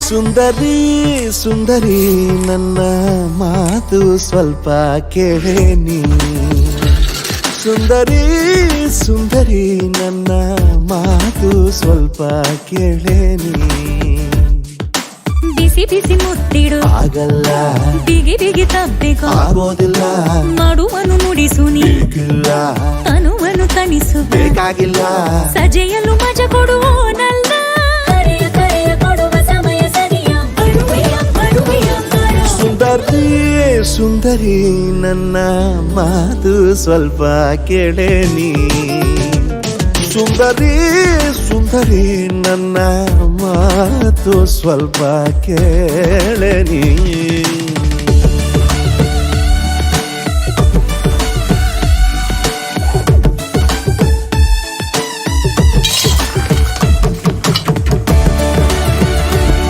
ಸುಂದರಿ ಸುಂದರಿ ನನ್ನ ಮಾತು ಸ್ವಲ್ಪ ಕೇಳೇನಿ ಸುಂದರಿ ಸುಂದರಿ ನನ್ನ ಮಾತು ಸ್ವಲ್ಪ ಕೇಳೇನಿ ಬಿಸಿ ಬಿಸಿ ಮುತ್ತಿಡು ಆಗಲ್ಲ ಬಿಗಿ ಬಿಗಿ ತಬ್ಬಿಕೋ ಆಗೋದಿಲ್ಲ ಮಾಡುವನು ನುಡಿಸು ನೀ ಬೇಕಿಲ್ಲ ಅನುವನು ತಣಿಸು ಬೇಕಾಗಿಲ್ಲ ಸಜೆಯಲು ಮಜ ಕೊಡುವೋನಲ್ಲ ಕರೆಯ ಕರೆಯ ಕೊಡುವ ಸಮಯ ಸರಿಯ ಬರುವೆಯ ಸುಂದರಿ ಸುಂದರಿ ನನ್ನ ಮಾತು ಸ್ವಲ್ಪ ಕೇಳೇನಿ ಸುಂದರಿ ಸುಂದರಿ ನನ್ನ ಮಾತು ಸ್ವಲ್ಪ ಕೇಳೇನಿ